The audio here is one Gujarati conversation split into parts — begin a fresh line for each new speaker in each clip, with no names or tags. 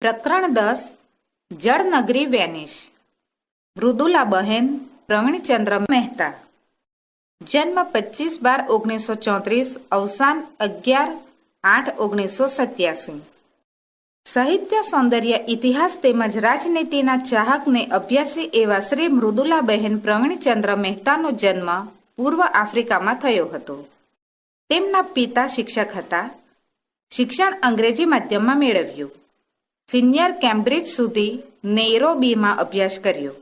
પ્રકરણ 10 જળનગરી વેનિશ. મૃદુલાબહેન પ્રવીણચંદ્ર મહેતા. જન્મ 25/12/1934, અવસાન 11/8/1987. સાહિત્ય, સૌંદર્ય, ઇતિહાસ તેમજ રાજનીતિના ચાહકને અભ્યાસી એવા શ્રી મૃદુલાબહેન પ્રવીણચંદ્ર મહેતાનો જન્મ પૂર્વ આફ્રિકામાં થયો હતો. તેમના પિતા શિક્ષક હતા. શિક્ષણ અંગ્રેજી માધ્યમમાં મેળવ્યું. સિનિયર કેમ્બ્રિજ સુધી નૈરોબીમાં અભ્યાસ કર્યો.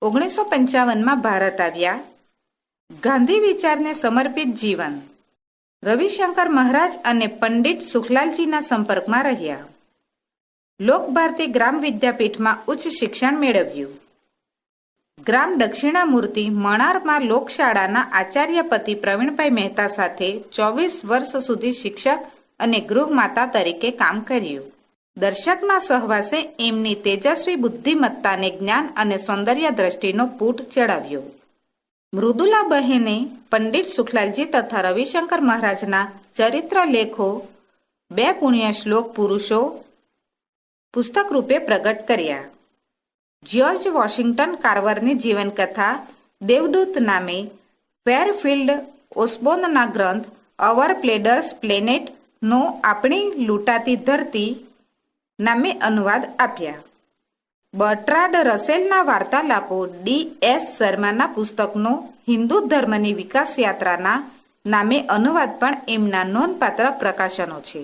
1955માં ભારત આવ્યા. ગાંધી વિચારને સમર્પિત જીવન. રવિશંકર મહારાજ અને પંડિત સુખલાલજીના સંપર્કમાં રહ્યા. લોકભારતી ગ્રામ વિદ્યાપીઠમાં ઉચ્ચ શિક્ષણ મેળવ્યું. ગ્રામ દક્ષિણામૂર્તિ મણારમાં લોકશાળાના આચાર્યપતિ પ્રવીણભાઈ મહેતા સાથે 24 વર્ષ સુધી શિક્ષક અને ગૃહમાતા તરીકે કામ કર્યું. દર્શકના સહવાસે એમની તેજસ્વી બુદ્ધિમત્તાને જ્ઞાન અને સૌંદર્ય દ્રષ્ટિનો પૂટ ચડાવ્યો. મૃદુલાબહેને પંડિત સુખલાલજી તથા રવિશંકર મહારાજના ચરિત્ર લેખો 2 પુણ્ય શ્લોક પુરુષો પુસ્તક રૂપે પ્રગટ કર્યા. જ્યોર્જ વોશિંગ્ટન કાર્વરની જીવનકથા દેવદૂત નામે ફેરફિલ્ડ ઓસ્બોર્નના ગ્રંથ અવર પ્લેડર્સ પ્લેનેટ નો આપણી લૂંટાતી ધરતી નામે અનુવાદ આપ્યા. બર્ટ્રાડ રસેલના વાર્તાલાપો D.S. શર્માના પુસ્તકનો હિન્દુ ધર્મની વિકાસ યાત્રાના નામે અનુવાદ પણ એમના નોંધપાત્ર પ્રકાશનો છે.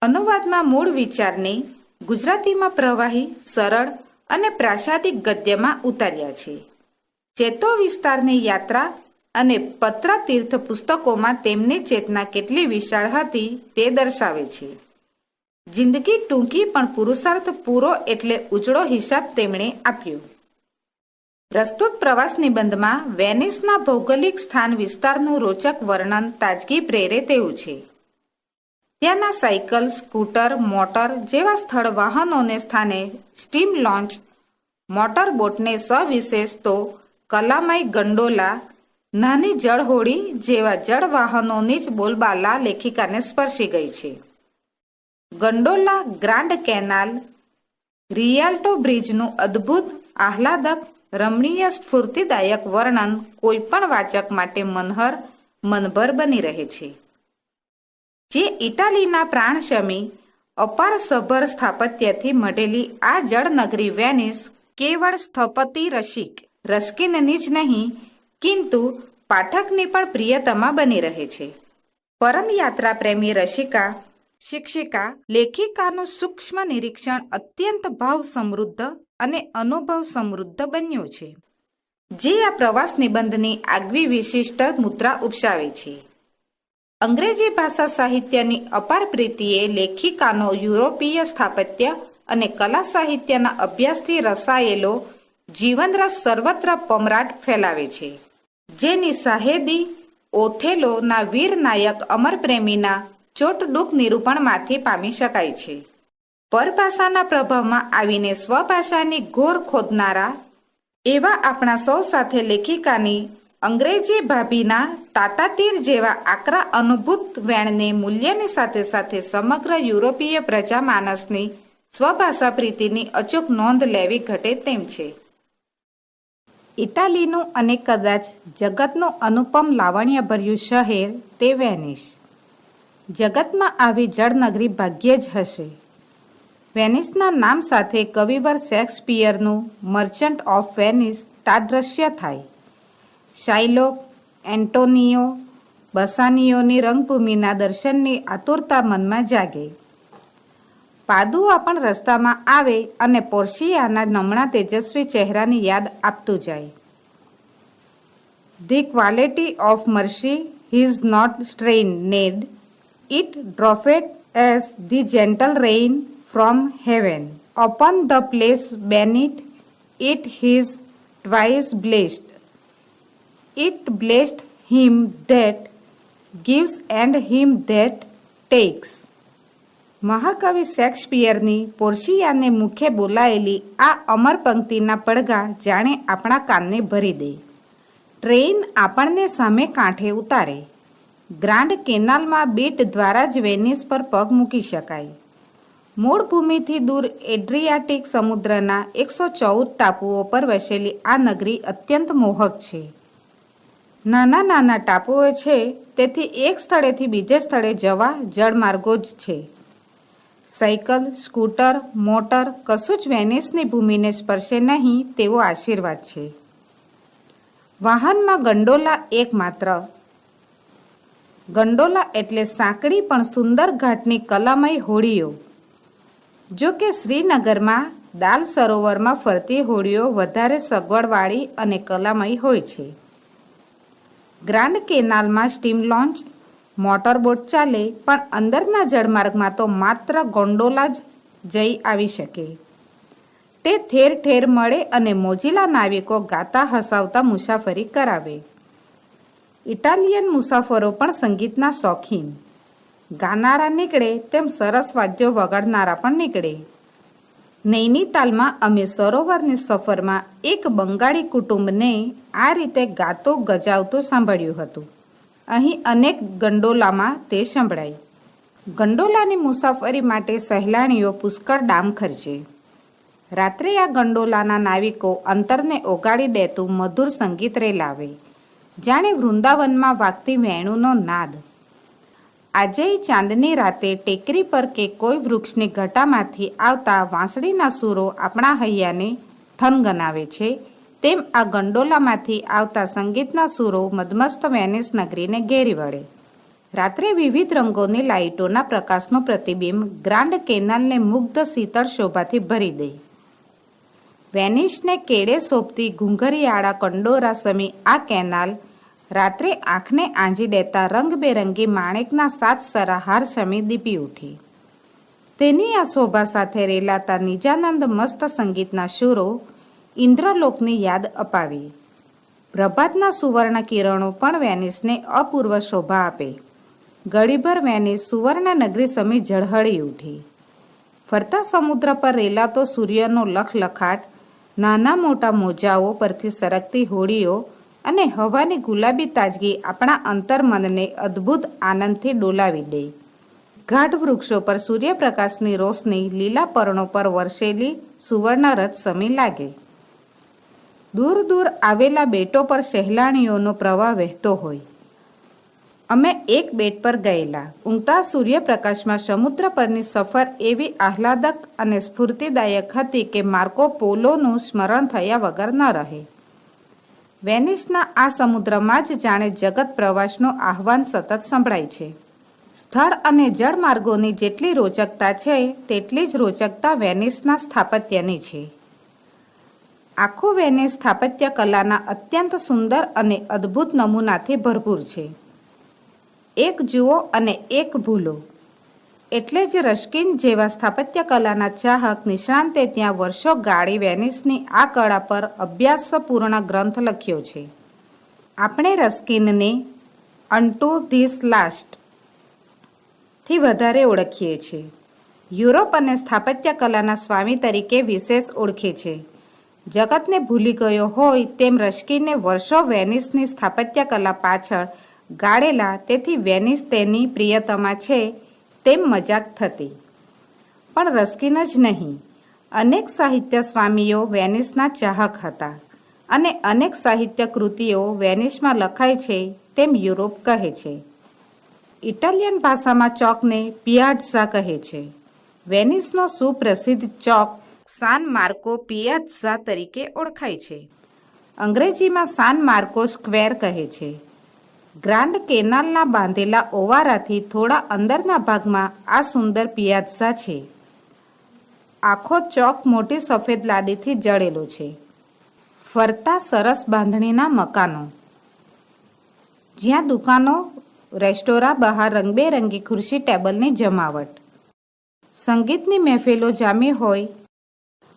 અનુવાદમાં મૂળ વિચારને ગુજરાતીમાં પ્રવાહી, સરળ અને પ્રાસાદિક ગદ્યમાં ઉતાર્યા છે. ચેતો વિસ્તારની યાત્રા અને પત્રાતીર્થ પુસ્તકોમાં તેમની ચેતના કેટલી વિશાળ હતી તે દર્શાવે છે. જિંદગી ટૂંકી પણ પુરુષાર્થ પૂરો એટલે ઉજળો હિસાબ તેમણે આપ્યો. પ્રસ્તુત પ્રવાસ નિબંધમાં વેનિસના ભૌગોલિક સ્થાન વિસ્તારનું રોચક વર્ણન તાજગી પ્રેરે તેવું છે. ત્યાંના સાયકલ, સ્કૂટર, મોટર જેવા સ્થળ વાહનોને સ્થાને સ્ટીમ લોન્ચ, મોટર બોટને સવિશેષ તો કલામય ગંડોલા, નાની જળહોડી જેવા જળ વાહનોની જ બોલબાલા લેખિકાને સ્પર્શી ગઈ છે. ગંડોલા, ગ્રાન્ડ કેનાલ, રિયાલ્ટો બ્રિજનું અદ્ભુત, આહલાદક, રમણીય, સ્ફૂર્તિદાયક વર્ણન કોઈ પણ વાચક માટે મનહર, મનભર બની રહે છે. જે ઇટાલીના પ્રાણશમી અપાર સભર સ્થાપત્યથી મઢેલી આ જળનગરી વેનિસ કેવળ સ્થપતિ રસ્કિનની જ નહીં, કિંતુ પાઠકની પણ પ્રિયતમા બની રહે છે. પરમ યાત્રા પ્રેમી રસિકા, શિક્ષિકા, લેખિકાનું સૂક્ષ્મ નિરીક્ષણ અત્યંત ભાવ સમૃદ્ધ અને અનુભવ સમૃદ્ધ બન્યું છે, જે આ પ્રવાસ નિબંધની આગવી વિશિષ્ટ મુદ્રા ઉપસાવે છે. અંગ્રેજી ભાષા સાહિત્યની અપાર પ્રીતિએ લેખિકાનો યુરોપીય સ્થાપત્ય અને કલા સાહિત્યના અભ્યાસથી રસાયેલો જીવનરસ સર્વત્ર પમરાટ ફેલાવે છે, જેની સાહેદી ઓથેલોના વીર નાયક અમરપ્રેમીના ચોટડૂક નિરૂપણમાંથી પામી શકાય છે. પરભાષાના પ્રભાવમાં આવીને સ્વભાષાની ઘોર ખોદનારા એવા આપણા સૌ સાથે લેખિકાની અંગ્રેજી ભાભીના તાતાતીર જેવા આકરા અનુભૂત વેણને મૂલ્યની સાથે સાથે સમગ્ર યુરોપીય પ્રજામાનસની સ્વભાષા પ્રીતિની અચૂક નોંધ લેવી ઘટે તેમ છે. ઇટાલીનું અને કદાચ જગતનું અનુપમ લાવણ્યભર્યું શહેર તે વેનિસ. જગતમાં આવી જળનગરી ભાગ્યે જ હશે. વેનિસના નામ સાથે કવિવર શેક્સપિયરનું મર્ચન્ટ ઓફ વેનિસ તાદ્રશ્ય થાય. શાઇલોક, એન્ટોનિયો, બસાનિયોની રંગભૂમિના દર્શનની આતુરતા મનમાં જાગે. પાદુઆ પણ રસ્તામાં આવે અને પોર્શિયાના નમણા તેજસ્વી ચહેરાની યાદ આપતું જાય. The quality of mercy is not strained, it dropped as the gentle rain from heaven upon the place beneath it. Is twice blessed. It blessed him that gives and him that takes. મહાકવિ શેક્સપિયરની પોર્શિયાને મુખે બોલાયેલી આ અમર પંક્તિના પડઘા જાણે આપણા કાનને ભરી દે. ટ્રેન આપણને સામે કાંઠે ઉતારે. ગ્રાન્ડ કેનાલમાં બીટ દ્વારા જ વેનિસ પર પગ મૂકી શકાય. મૂળ ભૂમિથી દૂર એડ્રિયાટિક સમુદ્રના 114 ટાપુઓ પર વસેલી આ નગરી અત્યંત મોહક છે. નાના નાના ટાપુઓ છે, તેથી એક સ્થળેથી બીજે સ્થળે જવા જળમાર્ગો જ છે. સાયકલ, સ્કૂટર, મોટર કશું જ વેનિસની ભૂમિને સ્પર્શે નહીં તેવો આશીર્વાદ છે. વાહનમાં ગંડોલા એકમાત્ર. ગંડોલા એટલે સાંકડી પણ સુંદર ઘાટની કલામય હોડીઓ. જો કે શ્રીનગરમાં દાલ સરોવરમાં ફરતી હોડીઓ વધારે સગવડવાળી અને કલામય હોય છે. ગ્રાન્ડ કેનાલમાં સ્ટીમ લોન્ચ, મોટરબોટ ચાલે, પણ અંદરના જળમાર્ગમાં તો માત્ર ગોંડોલા જ જઈ આવી શકે. તે ઠેર ઠેર મળે અને મોજીલા નાવિકો ગાતા હસાવતા મુસાફરી કરાવે. ઇટાલિયન મુસાફરો પણ સંગીતના શોખીન. ગાનારા નીકળે તેમ સરસ વાદ્યો વગાડનારા પણ નીકળે. નૈનીતાલમાં અમે સરોવરની સફરમાં એક બંગાળી કુટુંબને આ રીતે ગાતો ગજાવતો સાંભળ્યું હતું. અહીં અનેક ગંડોલામાં તે સંભળાય. ગંડોલાની મુસાફરી માટે સહેલાણીઓ પુષ્કળ દામ ખર્ચે. રાત્રે આ ગંડોલાના નાવિકો અંતરને ઓગાળી દેતું મધુર સંગીત રેલાવે, જાણે વૃંદાવનમાં વાગતી વેણુનો નાદ. આજે ચાંદની રાતે ટેકરી પર કે કોઈ વૃક્ષની ઘટામાંથી આવતા વાંસળીના સૂરો આપણા હૈયાને થનગનાવે છે, તેમ આ ગંડોલામાંથી આવતા સંગીતના સૂરો મદમસ્ત વેનિસ નગરીને ઘેરી વળે. રાત્રે વિવિધ રંગોની લાઇટોના પ્રકાશનું પ્રતિબિંબ ગ્રાન્ડ કેનાલને મુગ્ધ શીતળ શોભાથી ભરી દે. વેનિસને કેડે સોંપતી ઘૂંઘરિયાળા કંડોરા સમી આ કેનાલ રાત્રે આંખને આંજી દેતા રંગબેરંગી માણેકના 7 સરા હાર સમી દીપી ઉઠી. તેની આ શોભા સાથે રેલાતા નિજાનંદ મસ્ત સંગીતના શૂરો ઇન્દ્રલોકની યાદ અપાવી. પ્રભાતના સુવર્ણ કિરણો પણ વેનિસને અપૂર્વ શોભા આપે. ઘડીભર વેનિસ સુવર્ણ નગરી સમી ઝળહળી ઉઠી. ફરતા સમુદ્ર પર રેલાતો સૂર્યનો લખલખાટ, નાના મોટા મોજાઓ પરથી સરકતી હોડીઓ અને હવાની ગુલાબી તાજગી આપણા અંતર્મનને અદ્ભુત આનંદથી ડોલાવી દે. ગાઢ વૃક્ષો પર સૂર્યપ્રકાશની રોશની લીલા પર્ણો પર વરસેલી સુવર્ણ રથ સમી લાગે. દૂર દૂર આવેલા બેટો પર સહેલાણીઓનો પ્રવાહ વહેતો હોય. અમે એક બેટ પર ગયેલા. ઊંઘતા સૂર્યપ્રકાશમાં સમુદ્ર પરની સફર એવી આહલાદક અને સ્ફૂર્તિદાયક હતી કે માર્કો પોલોનું સ્મરણ થયા વગર ન રહે. વેનિસના આ સમુદ્રમાં જ જાણે જગત પ્રવાસનું આહ્વાન સતત સંભળાય છે. સ્થળ અને જળમાર્ગોની જેટલી રોચકતા છે તેટલી જ રોચકતા વેનિસના સ્થાપત્યની છે. આખું વેનિસ સ્થાપત્ય કલાના અત્યંત સુંદર અને અદ્ભુત નમૂનાથી ભરપૂર છે. એક જુઓ અને એક ભૂલો. એટલે જ રસ્કિન જેવા સ્થાપત્ય કલાના ચાહક નિષ્ણાંતે ત્યાં વર્ષો ગાળી વેનિસની આ કળા પર અભ્યાસપૂર્ણ ગ્રંથ લખ્યો છે. આપણે રસ્કિનને અન્ટુ ધીસ લાસ્ટ થી વધારે ઓળખીએ છીએ. યુરોપ અને સ્થાપત્ય કલાના સ્વામી તરીકે વિશેષ ઓળખે છે. જગતને ભૂલી ગયો હોય તેમ રસ્કિને વર્ષો વેનિસની સ્થાપત્ય કલા પાછળ ગાળેલા, તેથી વેનિસ તેની પ્રિયતમા છે તેમ મજાક થતી. પણ રસ્કિન જ નહીં, અનેક સાહિત્ય સ્વામીઓ વેનિસના ચાહક હતા અને અનેક સાહિત્ય કૃતિઓ વેનિસમાં લખાય છે તેમ યુરોપ કહે છે. ઇટાલિયન ભાષામાં ચોકને પિયાઝ્ઝા કહે છે. વેનિસનો સુપ્રસિદ્ધ ચોક સાન માર્કો પિયાઝ્ઝા તરીકે ઓળખાય છે. અંગ્રેજીમાં સાન માર્કો સ્ક્વેર કહે છે. ગ્રાન્ડ કેનાલના બાંધેલા ઓવારાથી થોડા અંદરના ભાગમાં આ સુંદર પિયાઝ્ઝા છે. આખો ચોક મોટી સફેદ લાદીથી જડેલો છે. ફરતા સરસ બાંધણીના મકાનો, જ્યાં દુકાનો, રેસ્ટોરાં, બહાર રંગબેરંગી ખુરશી ટેબલની જમાવટ, સંગીતની મહેફિલો જામી હોય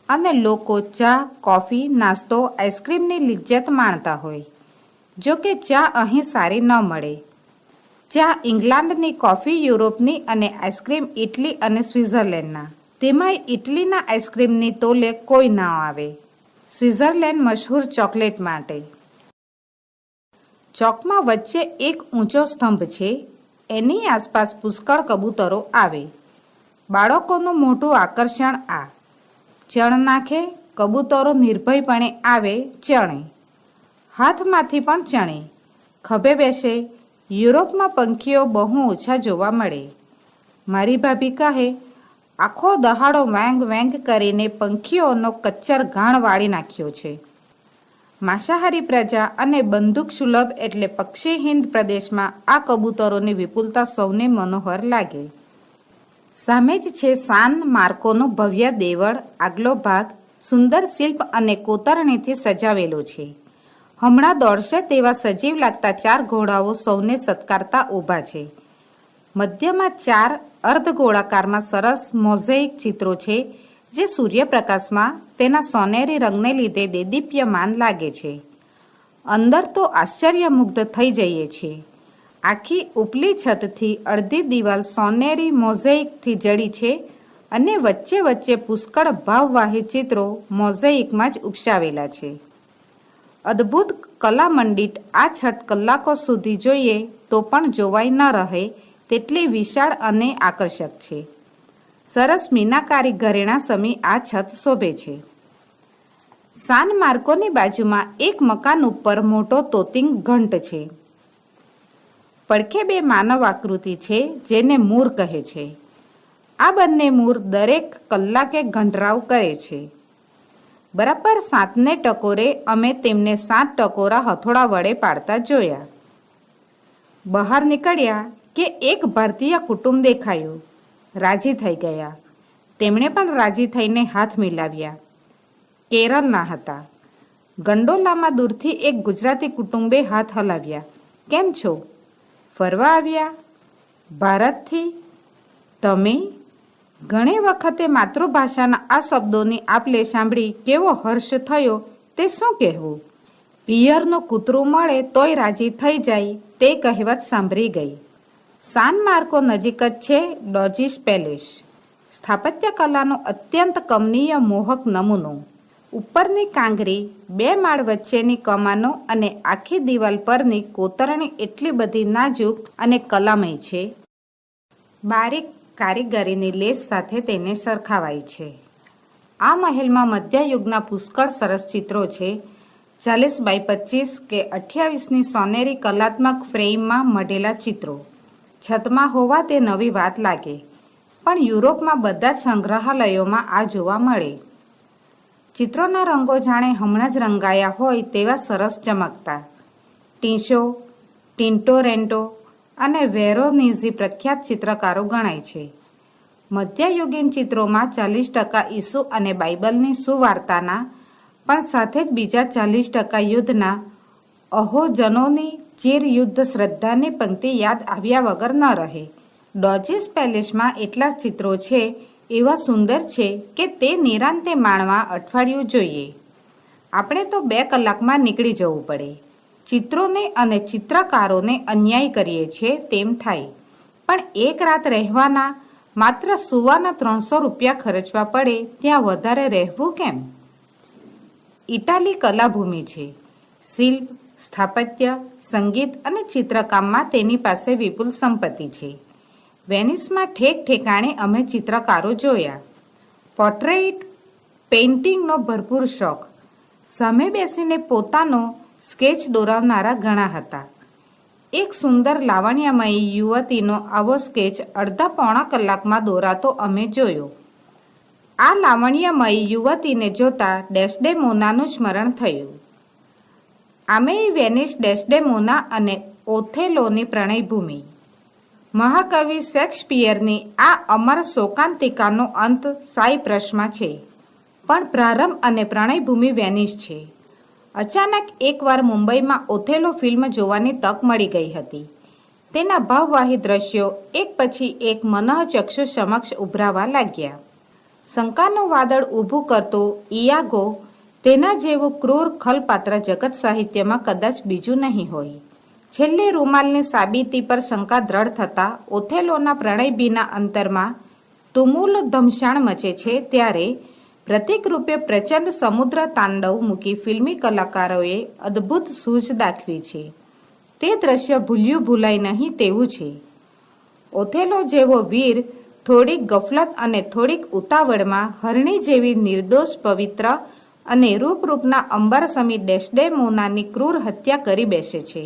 અને લોકો ચા, કોફી, નાસ્તો, આઈસ્ક્રીમની લિજ્જત માણતા હોય. જો કે ચા અહીં સારી ન મળે. ચા ઇંગ્લેન્ડની, કોફી યુરોપની અને આઈસ્ક્રીમ ઇટલી અને સ્વિટ્ઝરલેન્ડના. તેમાંય ઇટલીના આઈસ્ક્રીમની તોલે કોઈ ન આવે. સ્વિટ્ઝરલેન્ડ મશહૂર ચોકલેટ માટે. ચોકમાં વચ્ચે એક ઊંચો સ્તંભ છે. એની આસપાસ પુષ્કળ કબૂતરો આવે. બાળકોનું મોટું આકર્ષણ આ. ચણ નાખે, કબૂતરો નિર્ભયપણે આવે ચણે, હાથમાંથી પણ ચણે, ખભે બેસે. યુરોપમાં પંખીઓ બહુ ઓછા જોવા મળે. મારી ભાભી કહે, આખો દહાડો વેંગ વેંગ કરીને પંખીઓનો કચ્ચર ગાણ વાળી નાખ્યો છે. માંસાહારી પ્રજા અને બંદૂક સુલભ એટલે પક્ષીહીન પ્રદેશમાં આ કબૂતરોની વિપુલતા સૌને મનોહર લાગે. સામે જ છે સાન માર્કોનું ભવ્ય દેવળ. આગલો ભાગ સુંદર શિલ્પ અને કોતરણીથી સજાવેલો છે. હમણાં દોડશે તેવા સજીવ લાગતા 4 ઘોડાઓ સૌને સત્કારતા ઊભા છે. મધ્યમાં 4 અર્ધગોળાકારમાં સરસ મોઝેઇક ચિત્રો છે, જે સૂર્યપ્રકાશમાં તેના સોનેરી રંગને લીધે દેદીપ્યમાન લાગે છે. અંદર તો આશ્ચર્યમુગ્ધ થઈ જઈએ છીએ. આખી ઉપલી છતથી અડધી દિવાલ સોનેરી મોઝેઇકથી જડી છે અને વચ્ચે વચ્ચે પુષ્કળ ભાવવાહી ચિત્રો મોઝેઇકમાં જ ઉપસાવેલા છે. અદ્ભુત કલામંડિત આ છત કલાકો સુધી જોઈએ તો પણ જોવાઈ ન રહે તેટલી વિશાળ અને આકર્ષક છે. સરસ મીનાકારી ઘરેણા સમી આ છત શોભે છે. સાન માર્કોની બાજુમાં એક મકાન ઉપર મોટો તોતિંગ ઘંટ છે. પડખે 2 માનવ આકૃતિ છે જેને મૂર કહે છે. આ બંને મૂર દરેક કલાકે ઘંટરાવ કરે છે. બરાબર 7ને ટકોરે અમે તેમને 7 ટકોરા હથોડા વડે પાડતા જોયા. બહાર નીકળ્યા કે એક ભારતીય કુટુંબ દેખાયું. રાજી થઈ ગયા. તેમણે પણ રાજી થઈને હાથ મિલાવ્યા. કેરળના હતા. ગંડોલામાં દૂરથી એક ગુજરાતી કુટુંબે હાથ હલાવ્યા. કેમ છો? ફરવા આવ્યા? ભારતથી? તમે? ઘણી વખતે માતૃભાષાના આ શબ્દોની આપલે સાંભળી કેવો હર્ષ થયો તે શું કહેવું. પિયરનું કૂતરું મળે તોય રાજી થઈ જાય તે કહેવત સાંભળી ગઈ. સાન માર્કો નજીક જ છે ડોજીસ પેલેસ. સ્થાપત્ય કલાનો અત્યંત કમનીય મોહક નમૂનો. ઉપરની કાંગરી, 2 માળ વચ્ચેની કમાનો અને આખી દિવાલ પરની કોતરણી એટલી બધી નાજુક અને કલામય છે. બારીક કારીગરીની લેસ સાથે તેને સરખાવાય છે. આ મહેલમાં મધ્યયુગના પુષ્કળ સરસ ચિત્રો છે. 40x25 કે 28ની સોનેરી કલાત્મક ફ્રેમમાં મઢેલા ચિત્રો. છતમાં હોવા તે નવી વાત લાગે, પણ યુરોપમાં બધા જ સંગ્રહાલયોમાં આ જોવા મળે. ચિત્રોના રંગો જાણે હમણાં જ રંગાયા હોય તેવા સરસ ચમકતા. ટીશો, ટિન્ટોરેન્ટો અને વેરોનીઝી પ્રખ્યાત ચિત્રકારો ગણાય છે. મધ્યયુગીન ચિત્રોમાં 40% ઈસુ અને બાઇબલની સુવાર્તાના, પણ સાથે જ બીજા 40% યુદ્ધના, અહોજનોની ચીર યુદ્ધ શ્રદ્ધાની પંક્તિ યાદ આવ્યા વગર ન રહે. ડોજીસ પેલેસમાં એટલા ચિત્રો છે, એવા સુંદર છે કે તે નિરાંતે માણવા અઠવાડિયું જોઈએ. આપણે તો 2 કલાકમાં નીકળી જવું પડે. ચિત્રોને અને ચિત્રકારોને અન્યાય કરીએ છીએ તેમ થાય, પણ એક રાત રહેવાના, માત્ર સુવાના 300 રૂપિયા ખર્ચવા પડે ત્યાં વધારે રહેવું કેમ? ઇટાલી કલાભૂમિ છે. શિલ્પ, સ્થાપત્ય, સંગીત અને ચિત્રકામમાં તેની પાસે વિપુલ સંપત્તિ છે. વેનિસમાં ઠેક ઠેકાણે અમે ચિત્રકારો જોયા. પોર્ટ્રેઇટ પેઇન્ટિંગનો ભરપૂર શોખ. સામે બેસીને પોતાનો સ્કેચ દોરાવનારા ઘણા હતા. એક સુંદર લાવણ્યમયી યુવતીનો આવો સ્કેચ અડધા-પોણા કલાકમાં દોરાતો અમે જોયો. આ લાવણ્યમયી યુવતીને જોતા ડેસ્ડેમોનાનું સ્મરણ થયું. આમેય વેનિસ ડેસ્ડેમોના અને ઓથેલોની પ્રણયભૂમિ. મહાકવિ શેક્સપિયરની આ અમર શોકાંતિકાનો અંત સાયપ્રસમાં છે, પણ પ્રારંભ અને પ્રણયભૂમિ વેનિસ છે. અચાનક એકવાર મુંબઈમાં ઓથેલો ફિલ્મ જોવાની તક મળી ગઈ હતી. તેના ભાવવાહી દ્રશ્યો એક પછી એક મનઃચક્ષુ સમક્ષ ઉભરાવા લાગ્યા. શંકાનું વાદળ ઊભું કરતો ઇયાગો, તેના જેવું ક્રૂર ખલપાત્ર જગત સાહિત્યમાં કદાચ બીજું નહીં હોય. છેલ્લે રૂમાલની સાબિતી પર શંકા દ્રઢ થતાં ઓથેલોના પ્રણયભીના અંતરમાં તુમુલ ધમશાણ મચે છે, ત્યારે પ્રતિકરૂપે પ્રચંડ સમુદ્ર તાંડવ મૂકી ફિલ્મી કલાકારોએ અદ્ભુત સૂઝ દાખવી છે. તે દ્રશ્ય ભૂલ્યું ભૂલાય નહીં તેવું છે. ઓથેલો જેવો વીર થોડીક ગફલત અને થોડીક ઉતાવળમાં હરણી જેવી નિર્દોષ, પવિત્ર અને રૂપરૂપના અંબારસમી ડેસ્ડેમોનાની ક્રૂર હત્યા કરી બેસે છે.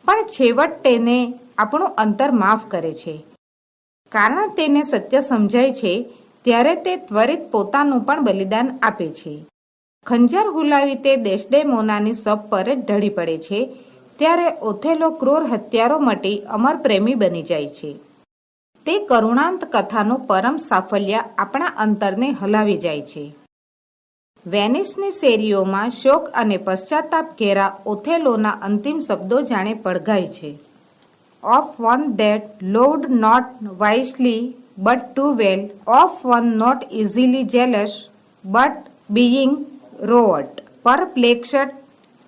પણ છેવટ તેને આપણું અંતર માફ કરે છે, કારણ તેને સત્ય સમજાય છે ત્યારે તે ત્વરિત પોતાનું પણ બલિદાન આપે છે. ખંજર હુલાવી તે ડેસ્ડેમોનાની શબ પર જ ઢળી પડે છે ત્યારે ઓથેલો ક્રૂર હત્યારો મટી અમર પ્રેમી બની જાય છે. તે કરુણાંત કથાનું પરમ સાફલ્ય આપણા અંતરને હલાવી જાય છે. વેનિસની શેરીઓમાં શોક અને પશ્ચાતાપ ઘેરા ઓથેલોના અંતિમ શબ્દો જાણે પડઘાય છે. Of one that loved not wisely but too well, of one not easily jealous but being wrought, perplexed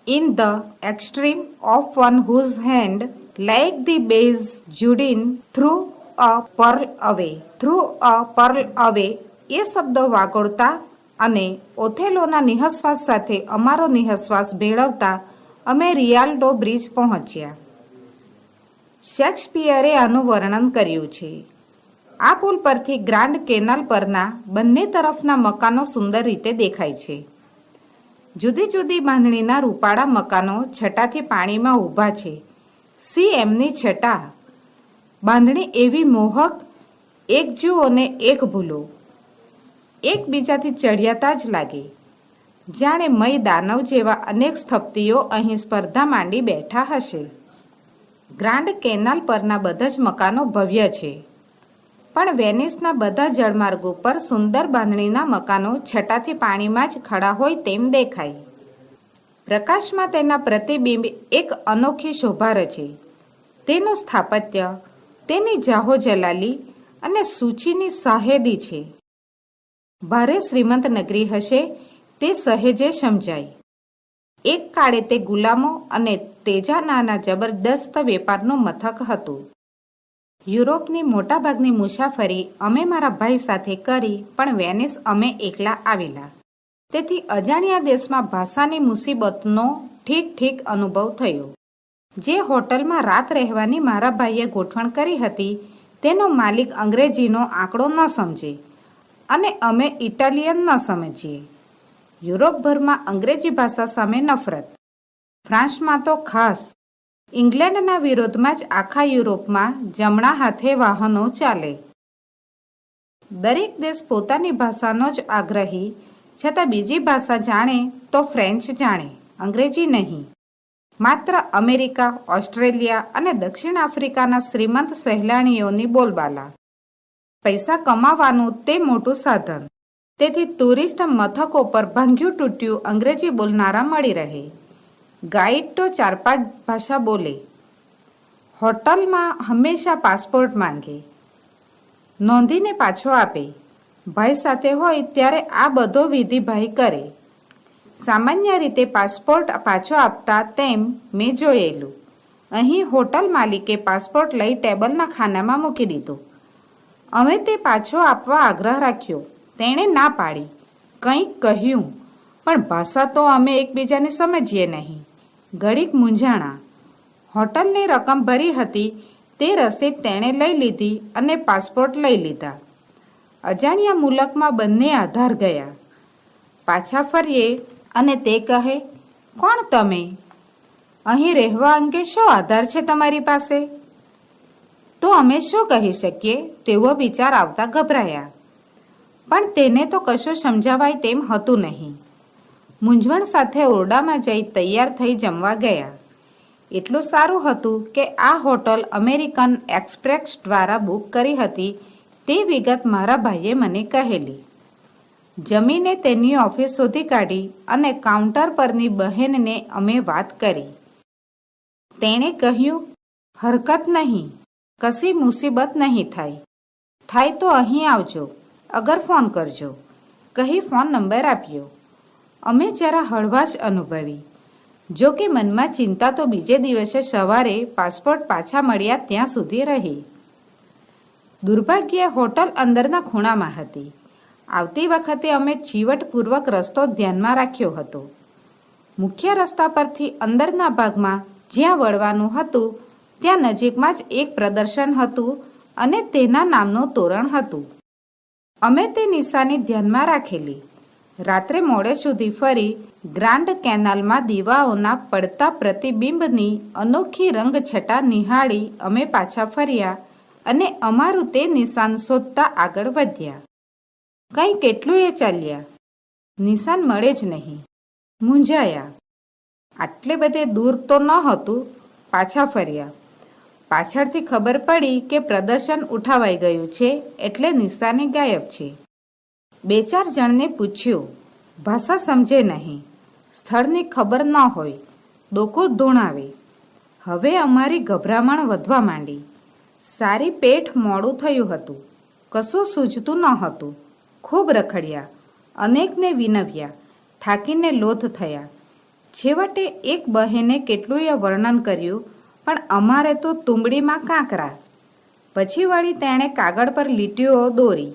in the extreme, of one whose hand like the base Judean threw a pearl away. Threw a pearl away એ શબ્દો વાગોળતા અને ઓથેલોના નિઃશ્વાસ સાથે અમારો નિઃશ્વાસ ભેળવતા અમે રિયાલ્ટો બ્રિજ પહોંચ્યા. શેક્સપિયરે આનું વર્ણન કર્યું છે. આ પુલ પરથી ગ્રાન્ડ કેનાલ પરના બંને તરફના મકાનો સુંદર રીતે દેખાય છે. જુદી જુદી બાંધણીના રૂપાળા મકાનો છટાથી પાણીમાં ઊભા છે. સી એમની છટા. બાંધણી એવી મોહક, એક જુઓ ને એક ભૂલો, એકબીજાથી ચઢિયાતા જ લાગે, જાણે મય દાનવ જેવા અનેક સ્થપતિઓ અહીં સ્પર્ધા માંડી બેઠા હશે. ગ્રાન્ડ કેનાલ પરના બધા જ મકાનો ભવ્ય છે, પણ વેનિસના બધા જળમાર્ગો પર સુંદર બાંધણીના મકાનો છટાથી પાણીમાં જ ખડા હોય તેમ દેખાય. પ્રકાશમાં તેના પ્રતિબિંબ એક અનોખી શોભા રચે. તેનું સ્થાપત્ય, તેની જાહો જલાલી અને સૂચિની સાહેદી છે. ભારે શ્રીમંત નગરી હશે તે સહેજે સમજાય. એક કાળે તે ગુલામો અને તેજાનાના જબરદસ્ત વેપારનું મથક હતું. યુરોપની મોટાભાગની મુસાફરી અમે મારા ભાઈ સાથે કરી, પણ વેનિસ અમે એકલા આવેલા. તેથી અજાણ્યા દેશમાં ભાષાની મુસીબતનો ઠીક અનુભવ થયો. જે હોટલમાં રાત રહેવાની મારા ભાઈએ ગોઠવણ કરી હતી તેનો માલિક અંગ્રેજીનો આંકડો ન સમજે અને અમે ઇટાલિયન ન સમજીએ. યુરોપભરમાં અંગ્રેજી ભાષા સામે નફરત, ફ્રાન્સમાં તો ખાસ. ઇંગ્લેન્ડના વિરોધમાં જ આખા યુરોપમાં જમણા હાથે વાહનો ચાલે. દરેક દેશ પોતાની ભાષાનો જ આગ્રહી, છતાં બીજી ભાષા જાણે તો ફ્રેન્ચ જાણે, અંગ્રેજી નહીં. માત્ર અમેરિકા, ઓસ્ટ્રેલિયા અને દક્ષિણ આફ્રિકાના શ્રીમંત સહેલાણીઓની બોલબાલા. પૈસા કમાવાનું તે મોટું સાધન. તેથી ટુરિસ્ટ મથકો પર ભાંગ્યું તૂટ્યું અંગ્રેજી બોલનારા મળી રહે. ગાઈડ તો 4-5 ભાષા બોલે. હોટલમાં હંમેશા પાસપોર્ટ માંગે, નોંધીને પાછો આપે. ભાઈ સાથે હોય ત્યારે આ બધો વિધિ ભાઈ કરે. સામાન્ય રીતે પાસપોર્ટ પાછો આપતા તેમ મેં જોયેલું. અહીં હોટલ માલિકે પાસપોર્ટ લઈ ટેબલના ખાનામાં મૂકી દીધો. અમે તે પાછો આપવા આગ્રહ રાખ્યો. તેણે ના પાડી. કંઈક કહ્યું, પણ ભાષા તો અમે એકબીજાને સમજીએ નહીં. ઘડીક મૂંઝાણા. હોટલની રકમ ભરી હતી તે રસીદ તેણે લઈ લીધી અને પાસપોર્ટ લઈ લીધા. અજાણ્યા મુલકમાં બંને આધાર ગયા. પાછા ફરીએ અને તે કહે, કોણ તમે? અહીં રહેવા અંગે શો આધાર છે તમારી પાસે? તો અમે શું કહી શકીએ તેવો વિચાર આવતા ગભરાયા. પણ તેને તો કશું સમજાવાય તેમ હતું નહીં. મૂંઝવણ સાથે ઓરડામાં જઈ તૈયાર થઈ જમવા ગયા. એટલું સારું હતું કે આ હોટલ અમેરિકન એક્સપ્રેસ દ્વારા બુક કરી હતી તે વિગત મારા ભાઈએ મને કહેલી. જમીને તેની ઓફિસ શોધી કાઢી અને કાઉન્ટર પરની બહેનને અમે વાત કરી. તેણે કહ્યું, હરકત નહીં, કશી મુસીબત નહીં થાય. થાય તો અહીં આવજો, અગર ફોન કરજો, કહી ફોન નંબર આપ્યો. અમે જરા હળવાશ અનુભવી. જો કે મનમાં ચિંતા તો બીજે દિવસે સવારે પાસપોર્ટ પાછા મળ્યા ત્યાં સુધી રહી. દુર્ભાગ્યે હોટલ અંદરના ખૂણામાં હતી. આવતી વખતે અમે ચીવટપૂર્વક રસ્તો ધ્યાનમાં રાખ્યો હતો. મુખ્ય રસ્તા પરથી અંદરના ભાગમાં જ્યાં વળવાનું હતું ત્યાં નજીકમાં જ એક પ્રદર્શન હતું અને તેના નામનું તોરણ હતું. અમે તે નિશાની ધ્યાનમાં રાખેલી. રાત્રે મોડે સુધી ફરી ગ્રાન્ડ કેનાલમાં દીવાઓના પડતા પ્રતિબિંબની અનોખી રંગછટા નિહાળી અમે પાછા ફર્યા અને અમારું તે નિશાન શોધતા આગળ વધ્યા. કંઈ કેટલું એ ચાલ્યા, નિશાન મળે જ નહીં. મૂંઝાયા. આટલે બધે દૂર તો ન હતું. પાછા ફર્યા. પાછળથી ખબર પડી કે પ્રદર્શન ઉઠાવાઈ ગયું છે, એટલે નિશાની ગાયબ છે. 2-4 જણને પૂછ્યું. ભાષા સમજે નહીં, સ્થળની ખબર ન હોય, ડોકો ધૂણાવે. હવે અમારી ગભરામણ વધવા માંડી. સારી પેઠ મોડું થયું હતું. કશું સૂઝતું ન હતું. ખૂબ રખડ્યા, અનેકને વિનવ્યા, થાકીને લોથ થયા. છેવટે એક બહેને કેટલુંય વર્ણન કર્યું, પણ અમારે તો તુંબડીમાં કાંકરા. પછી વળી તેણે કાગળ પર લીટીઓ દોરી.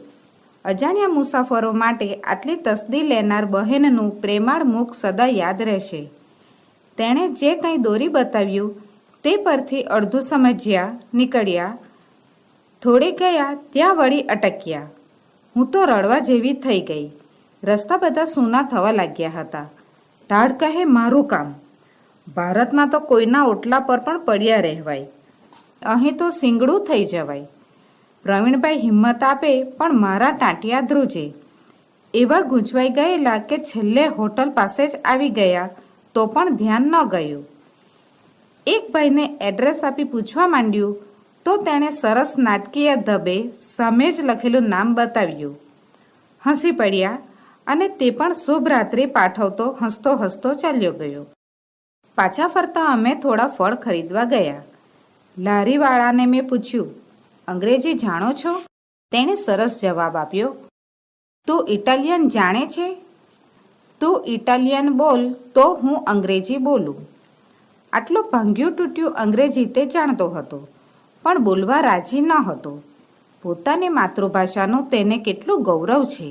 અજાણ્યા મુસાફરો માટે આટલી તસદી લેનાર બહેનનું પ્રેમાળ મુખ સદા યાદ રહેશે. તેણે જે કંઈ દોરી બતાવ્યું તે પરથી અડધું સમજ્યા નીકળ્યા. થોડે ગયા ત્યાં વળી અટક્યા. હું તો રડવા જેવી થઈ ગઈ. રસ્તા બધા સૂના થવા લાગ્યા હતા. ટાઢ કહે મારું કામ. ભારતમાં તો કોઈના ઓટલા પર પણ પડ્યા રહેવાય, અહીં તો સિંગડું થઈ જવાય. પ્રવીણભાઈ હિંમત આપે પણ મારા ટાંટિયા ધ્રુજે. એવા ગૂંચવાઈ ગયેલા કે છેલ્લે હોટલ પાસે જ આવી ગયા તો પણ ધ્યાન ન ગયું. એક ભાઈને એડ્રેસ આપી પૂછવા માંડ્યું તો તેણે સરસ નાટકીય ઢબે સામે જ લખેલું નામ બતાવ્યું. હસી પડ્યા અને તે પણ શુભ રાત્રિ પાઠવતો હસતો હસતો ચાલ્યો ગયો. પાછા ફરતા અમે થોડા ફળ ખરીદવા ગયા. લારીવાળાને મેં પૂછ્યું, અંગ્રેજી જાણો છો? તેણે સરસ જવાબ આપ્યો. તું ઇટાલિયન જાણે છે? તું ઇટાલિયન બોલ તો હું અંગ્રેજી બોલું. આટલું ભાંગ્યું તૂટ્યું અંગ્રેજી તે જાણતો હતો, પણ બોલવા રાજી ન હતો. પોતાની માતૃભાષાનું તેને કેટલું ગૌરવ છે.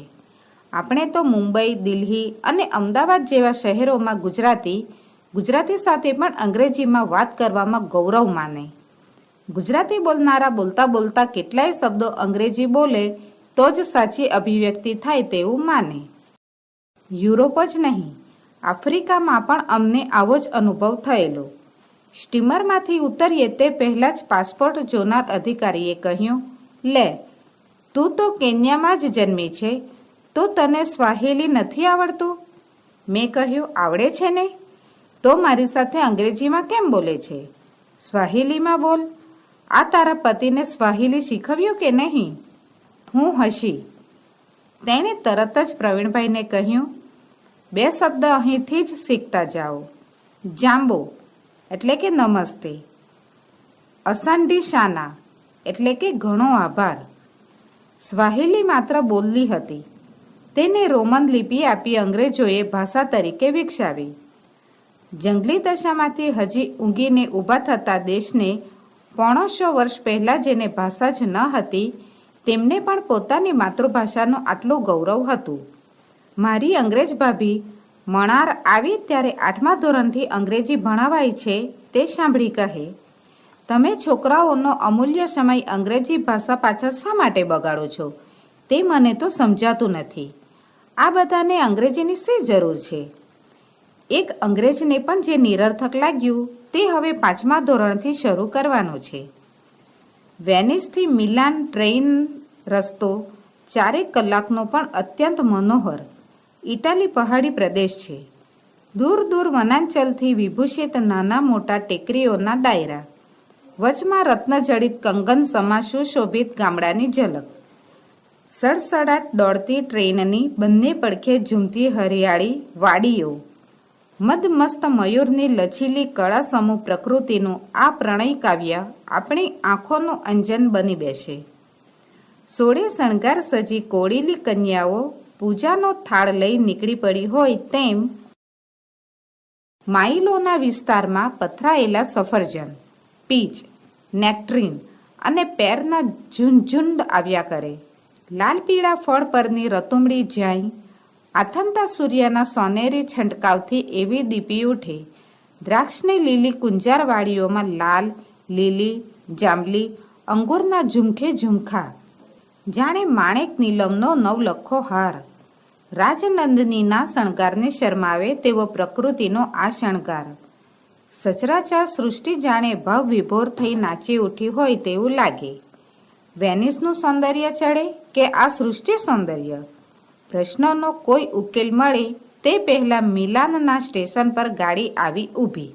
આપણે તો મુંબઈ, દિલ્હી અને અમદાવાદ જેવા શહેરોમાં ગુજરાતી સાથે પણ અંગ્રેજીમાં વાત કરવામાં ગૌરવ માને. ગુજરાતી બોલનારા બોલતા બોલતા કેટલાય શબ્દો અંગ્રેજી બોલે તો જ સાચી અભિવ્યક્તિ થાય તેવું માને. યુરોપ જ નહીં, આફ્રિકામાં પણ અમને આવો જ અનુભવ થયેલો. સ્ટીમરમાંથી ઉતરીએ તે પહેલાં જ પાસપોર્ટ જોનાર અધિકારીએ કહ્યું, લે, તું તો કેન્યામાં જ જન્મી છે, તો તને સ્વાહિલી નથી આવડતું? મેં કહ્યું, આવડે છે ને, તો મારી સાથે અંગ્રેજીમાં કેમ બોલે છે? સ્વાહિલીમાં બોલ. આ તારા પતિને સ્વાહિલી શીખવ્યું કે નહીં? હું હસી. તેણે તરત જ પ્રવીણભાઈને કહ્યું, 2 શબ્દ અહીંથી જ શીખતા જાઓ. જાંબો એટલે કે નમસ્તે, અસાંડી શાના એટલે કે ઘણો આભાર. સ્વાહિલી માત્ર બોલલી હતી. તેને રોમન લિપિ આપી અંગ્રેજોએ ભાષા તરીકે વિકસાવી. જંગલી દશામાંથી હજી ઊંઘીને ઊભા થતા દેશને 500 વર્ષ પહેલાં જેને ભાષા જ ન હતી તેમને પણ પોતાની માતૃભાષાનું આટલું ગૌરવ હતું. મારી અંગ્રેજ ભાભી મણાર આવી ત્યારે 8મા ધોરણથી અંગ્રેજી ભણાવાય છે તે સાંભળી કહે, તમે છોકરાઓનો અમૂલ્ય સમય અંગ્રેજી ભાષા પાછળ શા માટે બગાડો છો? તે મને તો સમજાતું નથી. આ બધાને અંગ્રેજીની શી જરૂર છે? એક અંગ્રેજને પણ જે નિરર્થક લાગ્યું તે હવે 5મા ધોરણથી શરૂ કરવાનું છે. વેનિસથી મિલાન ટ્રેન રસ્તો 4 કલાકનો પણ અત્યંત મનોહર. ઇટાલી પહાડી પ્રદેશ છે. દૂર દૂર વનાંચલથી વિભૂષિત નાના મોટા ટેકરીઓના ડાયરા, વચમાં રત્નજડિત કંગન સમા સુશોભિત ગામડાની ઝલક. સડસડાટ દોડતી ટ્રેનની બંને પડખે ઝૂમતી હરિયાળી વાડીઓ, મદમસ્ત મયુરની લચીલી કળા સમૂહ પ્રકૃતિનું આ પ્રણય કાવ્ય આપણી આંખોનું અંજન બની બેસે. સોળે શણગાર સજી કોળીલી કન્યાઓ પૂજાનો થાળ લઈ નીકળી પડી હોય તેમ માઇલોના વિસ્તારમાં પથરાયેલા સફરજન, પીચ, નેક્ટરીન અને પેરના ઝુંડ આવ્યા કરે. લાલ પીળા ફળ પરની રતુંબડી જ્યાંય આથમતા સૂર્યના સોનેરી છંટકાવથી એવી દીપી ઉઠે. દ્રાક્ષની લીલી કુંજારવાડીઓમાં લાલ, લીલી, જાંબલી, અંગુરના ઝુમખે ઝુમખા, જાણે માણેક નીલમનો નવલખો હાર. રાજનંદનીના શણગારને શરમાવે તેવો પ્રકૃતિનો આ શણગાર. સચરાચર સૃષ્ટિ જાણે ભાવ વિભોર થઈ નાચી ઉઠી હોય તેવું લાગે. વેનિસનું સૌંદર્ય ચડે કે આ સૃષ્ટિ સૌંદર્ય? પ્રશ્નનો કોઈ ઉકેલ મળે તે પહેલાં મિલાનના સ્ટેશન પર ગાડી આવી ઊભી.